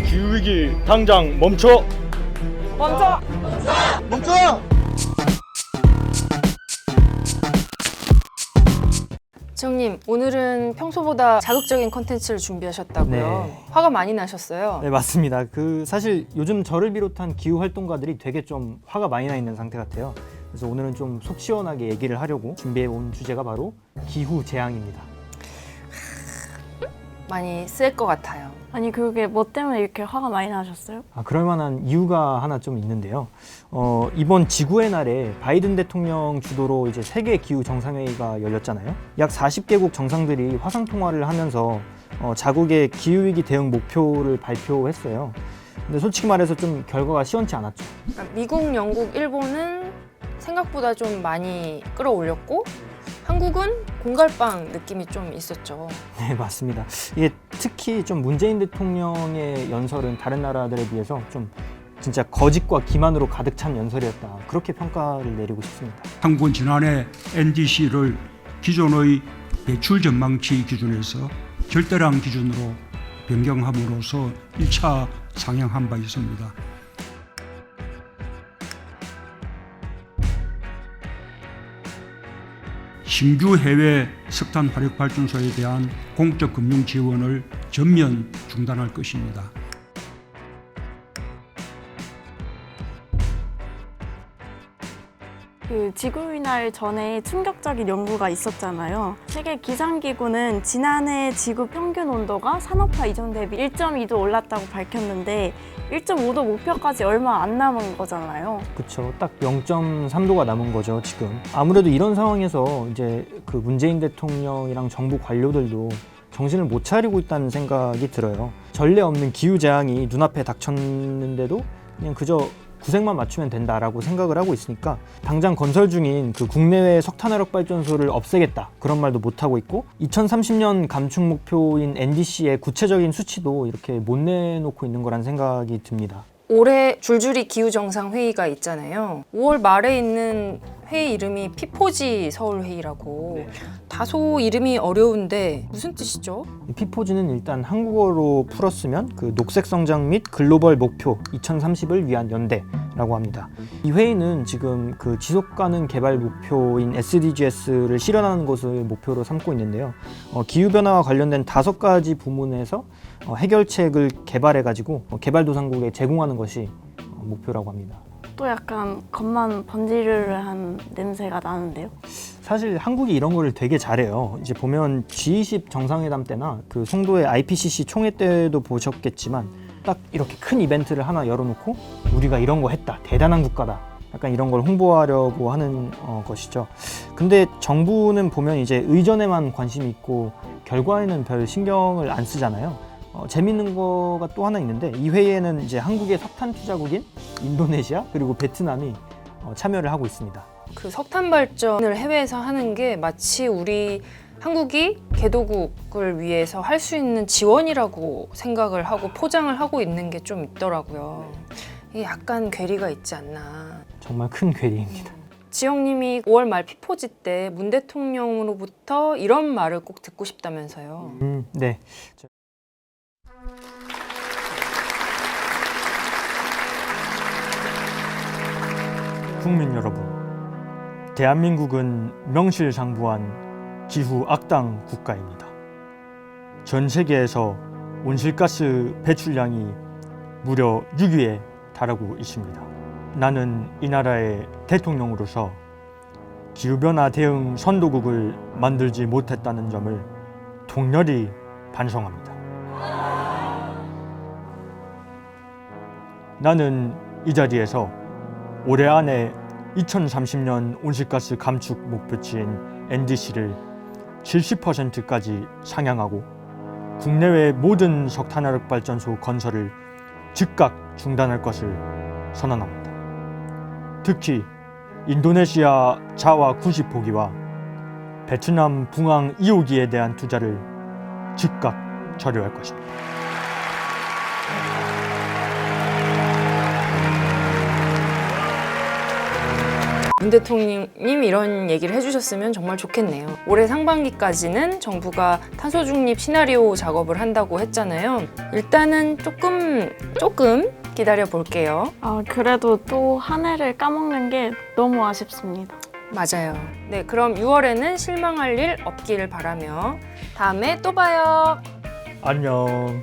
기후위기 당장 멈춰! 멈춰! 지영님, 오늘은 평소보다 자극적인 컨텐츠를 준비하셨다고요? 네. 화가 많이 나셨어요? 네, 맞습니다. 사실 요즘 저를 비롯한 기후 활동가들이 되게 좀 화가 많이 나 있는 상태 같아요. 그래서 오늘은 좀 속 시원하게 얘기를 하려고 준비해 온 주제가 바로 기후 재앙입니다. 많이 쓸 것 같아요. 아니 그게 뭐 때문에 이렇게 화가 많이 나셨어요? 그럴 만한 이유가 하나 좀 있는데요. 이번 지구의 날에 바이든 대통령 주도로 이제 세계 기후 정상회의가 열렸잖아요. 약 40개국 정상들이 화상 통화를 하면서 자국의 기후 위기 대응 목표를 발표했어요. 근데 솔직히 말해서 좀 결과가 시원치 않았죠. 그러니까 미국, 영국, 일본은 생각보다 좀 많이 끌어올렸고 한국은 공갈빵 느낌이 좀 있었죠. 네, 맞습니다. 이게 특히 좀 문재인 대통령의 연설은 다른 나라들에 비해서 좀 진짜 거짓과 기만으로 가득 찬 연설이었다. 그렇게 평가를 내리고 싶습니다. 한국은 지난해 NDC를 기존의 배출 전망치 기준에서 절대량 기준으로 변경함으로써 1차 상향한 바 있습니다. 신규 해외 석탄 화력 발전소에 대한 공적 금융 지원을 전면 중단할 것입니다. 그 지구의 날 전에 충격적인 연구가 있었잖아요. 세계 기상기구는 지난해 지구 평균 온도가 산업화 이전 대비 1.2도 올랐다고 밝혔는데 1.5도 목표까지 얼마 안 남은 거잖아요. 그렇죠. 딱 0.3도가 남은 거죠, 지금. 아무래도 이런 상황에서 이제 그 문재인 대통령이랑 정부 관료들도 정신을 못 차리고 있다는 생각이 들어요. 전례 없는 기후 재앙이 눈앞에 닥쳤는데도 그냥 그저 구색만 맞추면 된다라고 생각을 하고 있으니까 당장 건설 중인 그 국내외 석탄화력 발전소를 없애겠다 그런 말도 못 하고 있고 2030년 감축 목표인 NDC의 구체적인 수치도 이렇게 못 내놓고 있는 거란 생각이 듭니다. 올해 줄줄이 기후정상회의가 있잖아요. 5월 말에 있는 회의 이름이 피포지 서울회의라고. 다소 이름이 어려운데 무슨 뜻이죠? 피포지는 일단 한국어로 풀었으면 그 녹색 성장 및 글로벌 목표 2030을 위한 연대라고 합니다. 이 회의는 지금 그 지속 가능 개발 목표인 SDGs를 실현하는 것을 목표로 삼고 있는데요. 기후 변화와 관련된 5가지 부문에서 해결책을 개발해 가지고 개발도상국에 제공하는 것이 목표라고 합니다. 또 약간 겉만 번지르르한 냄새가 나는데요. 사실 한국이 이런 거를 되게 잘해요. 이제 보면 G20 정상회담 때나 그 송도의 IPCC 총회 때도 보셨겠지만 딱 이렇게 큰 이벤트를 하나 열어놓고 우리가 이런 거 했다, 대단한 국가다, 약간 이런 걸 홍보하려고 하는 것이죠. 근데 정부는 보면 이제 의전에만 관심이 있고 결과에는 별 신경을 안 쓰잖아요. 재밌는 거가 또 하나 있는데 이 회의에는 이제 한국의 석탄 투자국인 인도네시아 그리고 베트남이 참여를 하고 있습니다. 그 석탄 발전을 해외에서 하는 게 마치 우리 한국이 개도국을 위해서 할 수 있는 지원이라고 생각을 하고 포장을 하고 있는 게 좀 있더라고요. 이게 약간 괴리가 있지 않나. 정말 큰 괴리입니다. 지영님이 5월 말 피포지 때 문 대통령으로부터 이런 말을 꼭 듣고 싶다면서요. 네. 국민 여러분, 대한민국은 명실상부한 기후 악당 국가입니다. 전 세계에서 온실가스 배출량이 무려 6위에 달하고 있습니다. 나는 이 나라의 대통령으로서 기후변화 대응 선도국을 만들지 못했다는 점을 통렬히 반성합니다. 나는 이 자리에서 올해 안에 2030년 온실가스 감축 목표치인 NDC를 70%까지 상향하고 국내외 모든 석탄화력 발전소 건설을 즉각 중단할 것을 선언합니다. 특히 인도네시아 자와 90호기와 베트남 붕앙 2호기에 대한 투자를 즉각 철회할 것입니다. 문 대통령님 이런 얘기를 해주셨으면 정말 좋겠네요. 올해 상반기까지는 정부가 탄소 중립 시나리오 작업을 한다고 했잖아요. 일단은 조금 기다려 볼게요. 그래도 또 한 해를 까먹는 게 너무 아쉽습니다. 맞아요. 네, 그럼 6월에는 실망할 일 없기를 바라며 다음에 또 봐요. 안녕.